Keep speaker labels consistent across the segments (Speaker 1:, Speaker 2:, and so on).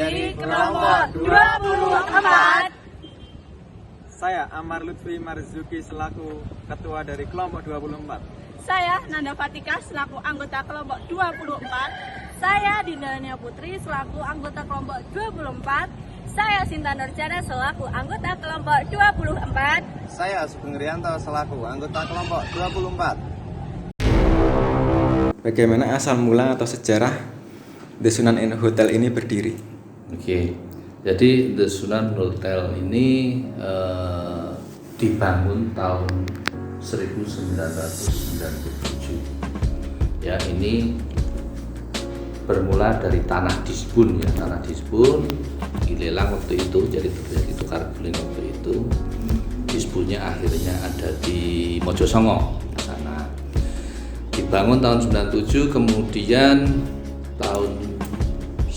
Speaker 1: dari kelompok 24.
Speaker 2: Saya Amar Lutfi Marzuki selaku ketua dari kelompok 24.
Speaker 1: Saya Nanda Fatika selaku anggota kelompok 24. Saya Dindania Putri selaku anggota kelompok 24. Saya Sinta Nurjana selaku anggota kelompok 24.
Speaker 3: Saya Sugeng Rianto selaku anggota kelompok 24.
Speaker 2: Bagaimana asal mula atau sejarah The Sunan Hotel ini berdiri?
Speaker 4: Oke, jadi The Sunan Hotel ini dibangun tahun 1997. Ya, ini bermula dari tanah Disbun ya, tanah Disbun dilelang waktu itu, jadi terjadi tukar guling waktu itu. Disbunnya akhirnya ada di Mojosongo sana. Dibangun tahun 97, kemudian tahun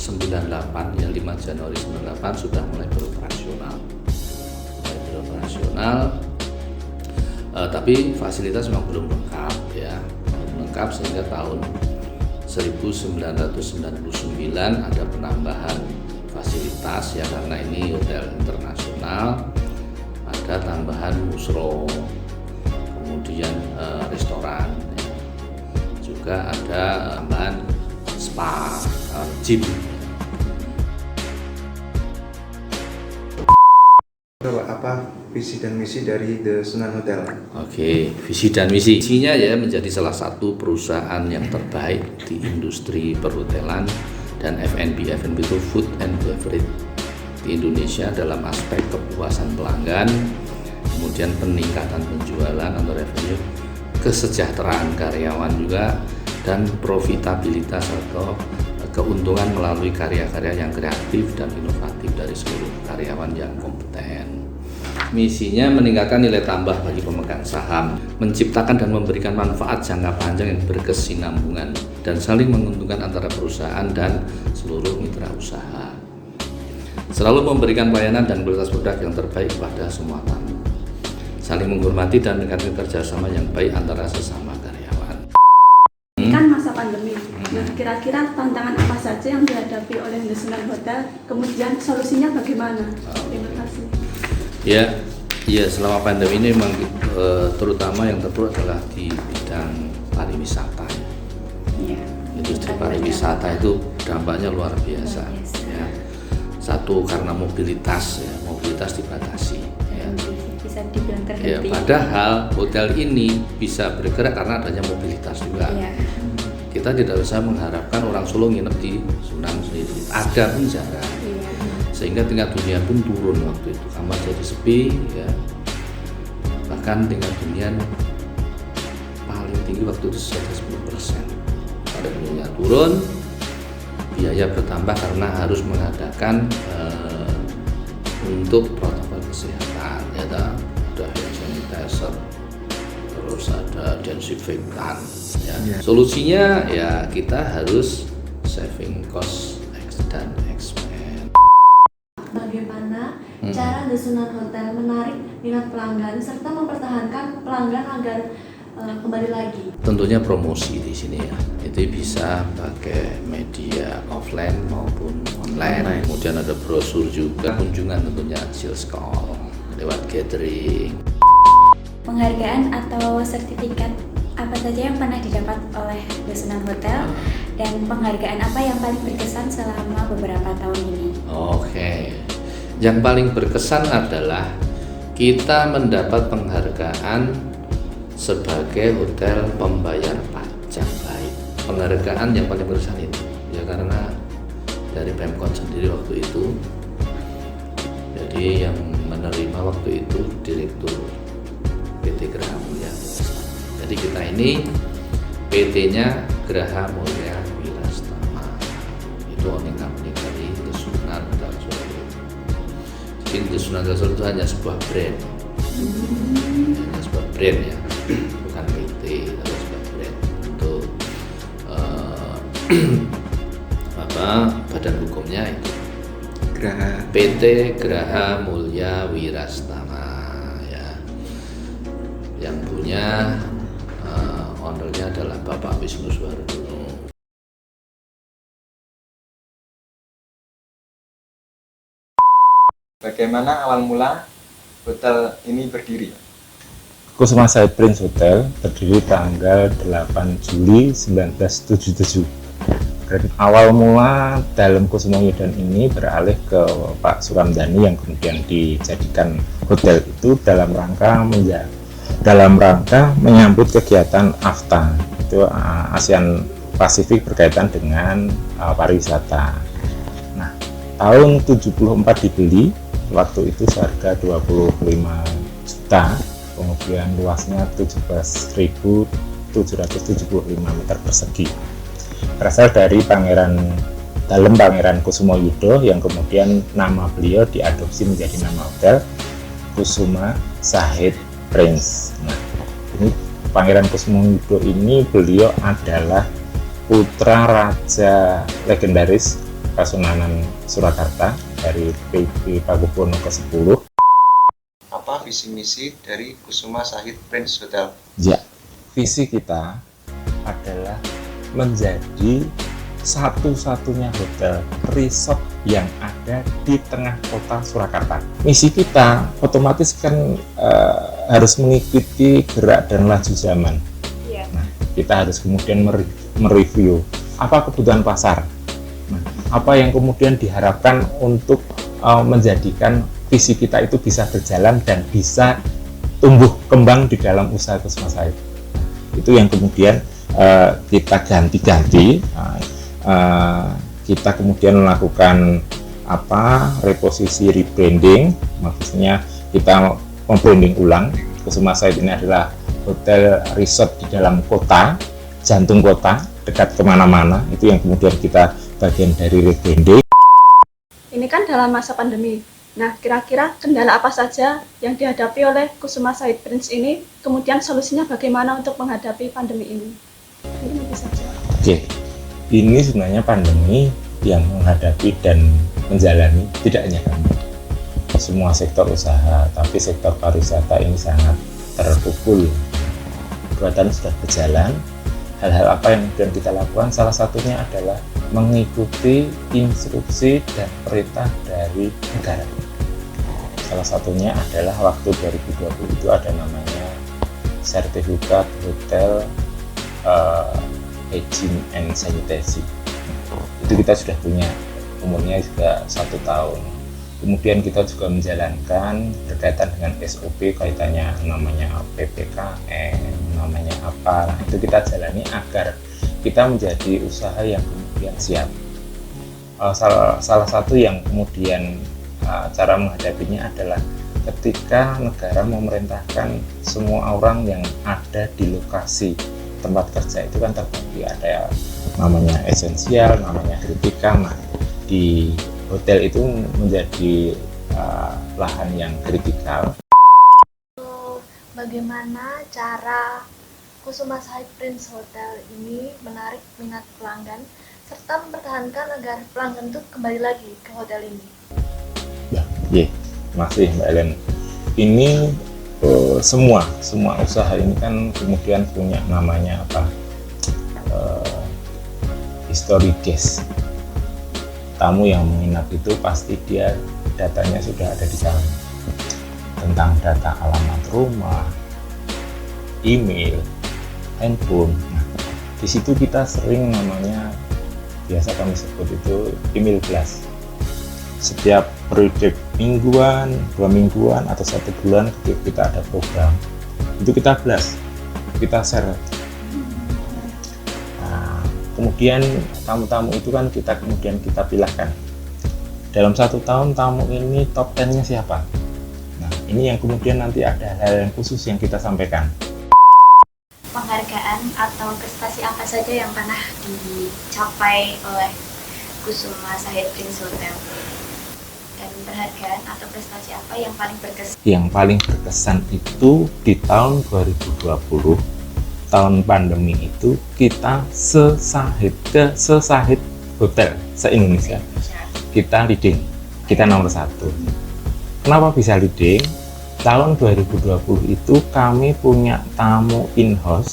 Speaker 4: 98 ya 5 Januari 98 sudah mulai beroperasional. Tapi fasilitas memang belum lengkap ya, belum lengkap sehingga tahun 1999 ada penambahan fasilitas ya, karena ini hotel internasional, ada tambahan musro, kemudian restoran ya. Juga ada tambahan spa, gym.
Speaker 3: Apa visi dan misi dari The Sunan Hotel?
Speaker 4: Oke, visi dan misi. Visinya ya menjadi salah satu perusahaan yang terbaik di industri perhotelan dan F&B itu food and beverage di Indonesia dalam aspek kepuasan pelanggan, kemudian peningkatan penjualan atau revenue, kesejahteraan karyawan juga, dan profitabilitas atau keuntungan melalui karya-karya yang kreatif dan inovatif dari seluruh karyawan yang kompeten. Misinya meningkatkan nilai tambah bagi pemegang saham, menciptakan dan memberikan manfaat jangka panjang yang berkesinambungan dan saling menguntungkan antara perusahaan dan seluruh mitra usaha. Selalu memberikan pelayanan dan kualitas produk yang terbaik kepada semua tamu. Saling menghormati dan meningkatkan kerjasama yang baik antara sesama karyawan.
Speaker 1: Kan masa pandemi. Nah, kira-kira tantangan apa saja yang dihadapi oleh The Sunan Hotel? Kemudian solusinya bagaimana? Terima kasih.
Speaker 4: Ya, selama pandemi ini memang terutama yang terpuruk adalah di bidang pariwisata.
Speaker 1: Ya.
Speaker 4: Industri pariwisata itu dampaknya luar biasa. Ya. Satu karena mobilitas dibatasi. Ya.
Speaker 1: Bisa dibilang
Speaker 4: Ya,
Speaker 1: terhenti.
Speaker 4: padahal hotel ini bisa bergerak karena adanya mobilitas juga.
Speaker 1: Ya.
Speaker 4: Kita tidak bisa mengharapkan orang Solo nginep di Sunan sendiri. Ada pun jarang.
Speaker 1: Iya.
Speaker 4: Sehingga tingkat hunian pun turun waktu itu, kamar jadi sepi ya, bahkan tingkat hunian paling tinggi waktu itu sekitar 10%. Pada huniannya turun, biaya bertambah karena harus mengadakan untuk protokol kesehatan ya, ada hand sanitizer, terus ada desinfektan ya. Solusinya ya kita harus saving cost dan expense.
Speaker 5: Bagaimana cara The Sunan Hotel menarik minat pelanggan serta mempertahankan pelanggan agar kembali lagi?
Speaker 4: Tentunya promosi di sini ya, itu bisa pakai media offline maupun online. Kemudian ada brosur juga, kunjungan tentunya sales call lewat gathering.
Speaker 6: Penghargaan atau sertifikat apa saja yang pernah didapat oleh The Sunan Hotel, dan penghargaan apa yang paling berkesan selama beberapa tahun ini?
Speaker 4: Oke, yang paling berkesan adalah kita mendapat penghargaan sebagai hotel pembayar pajak baik. Penghargaan yang paling berkesan itu ya karena dari Pemkot sendiri waktu itu, jadi yang menerima waktu itu Direktur PT Graha Mulia. Jadi kita ini PT-nya Graha Mulia Wirastama, itu owning company dari The Sunan Hotel Solo. Jadi The Sunan Hotel Solo itu hanya sebuah brand, ya, bukan PT, tapi sebuah brand untuk badan hukumnya itu PT Graha Mulia Wirastama ya, yang punya ownernya adalah Bapak Wisnu Suwardono.
Speaker 2: Bagaimana awal mula hotel ini berdiri?
Speaker 7: Kusuma Said Prince Hotel berdiri tanggal 8 Juli 1977. Dan awal mula dalam Kusuma Yudan ini beralih ke Pak Suramdani yang kemudian dijadikan hotel itu dalam rangka menyambut kegiatan AFTA, itu ASEAN Pasifik berkaitan dengan pariwisata. Nah, tahun 74 dibeli, waktu itu seharga 25 juta, kemudian luasnya 17.775 meter persegi. Berasal dari Pangeran Kusumo Yudo yang kemudian nama beliau diadopsi menjadi nama hotel Kusuma Said Prince. Nah, ini Pangeran Kusumo Yudo ini beliau adalah putra raja legendaris Kasunanan Surakarta dari PP Pakubuwono ke-10.
Speaker 3: Apa visi misi dari Kusuma Said Prince Hotel?
Speaker 7: Ya, visi kita adalah menjadi satu-satunya hotel resort yang ada di tengah kota Surakarta. Misi kita otomatis kan harus mengikuti gerak dan laju zaman. Nah, kita harus kemudian mereview apa kebutuhan pasar, nah, apa yang kemudian diharapkan untuk menjadikan visi kita itu bisa berjalan dan bisa tumbuh kembang di dalam usaha Kusuma Said. Itu yang kemudian kita ganti-ganti, kita kemudian melakukan reposisi rebranding, maksudnya kita membranding ulang. Kusuma Said ini adalah hotel resort di dalam kota, jantung kota, dekat kemana-mana. Itu yang kemudian kita bagian dari rebranding.
Speaker 1: Ini kan dalam masa pandemi. Nah, kira-kira kendala apa saja yang dihadapi oleh Kusuma Said Prince ini? Kemudian solusinya bagaimana untuk menghadapi pandemi ini? Ini bisa saja.
Speaker 7: Oke, ini sebenarnya pandemi yang menghadapi dan menjalani tidak hanya kami, semua sektor usaha, tapi sektor pariwisata ini sangat terpukul. Kegiatan sudah berjalan. Hal-hal apa yang kemudian kita lakukan? Salah satunya adalah mengikuti instruksi dan perintah dari negara. Salah satunya adalah waktu 2020 itu ada namanya sertifikat hotel hygiene and sanitasi. Itu kita sudah punya, umurnya juga 1 tahun. Kemudian kita juga menjalankan berkaitan dengan SOP, kaitannya namanya PPKM, namanya apa. Nah, itu kita jalani agar kita menjadi usaha yang kemudian siap. Salah satu yang kemudian cara menghadapinya adalah ketika negara memerintahkan semua orang yang ada di lokasi tempat kerja itu kan terbagi, ada namanya esensial, namanya kritikal. Nah, di hotel itu menjadi lahan yang kritikal.
Speaker 5: Bagaimana cara Kusuma Said Prince Hotel ini menarik minat pelanggan serta mempertahankan agar pelanggan itu kembali lagi ke hotel ini?
Speaker 7: Ya, masih Mbak Ellen. Ini semua usaha ini kan kemudian punya namanya history guest. Tamu yang menginap itu pasti dia datanya sudah ada di sana, tentang data alamat rumah, email, handphone. Nah, di situ kita sering namanya, biasa kami sebut itu email blast. Setiap periode mingguan, 2 mingguan, atau 1 bulan ketika kita ada program, itu kita blast, kita share. Kemudian tamu-tamu itu kan kita pilihkan. Dalam 1 tahun tamu ini top 10-nya siapa? Nah, ini yang kemudian nanti ada hal yang khusus yang kita sampaikan.
Speaker 6: Penghargaan atau prestasi apa saja yang pernah dicapai oleh Kusuma Said Prince Hotel? Dan penghargaan atau prestasi apa yang paling berkesan? Yang
Speaker 7: paling berkesan itu di tahun 2020, tahun pandemi itu, kita sesahid hotel se-Indonesia, kita leading, kita nomor 1. Kenapa bisa leading? Tahun 2020 itu kami punya tamu in-house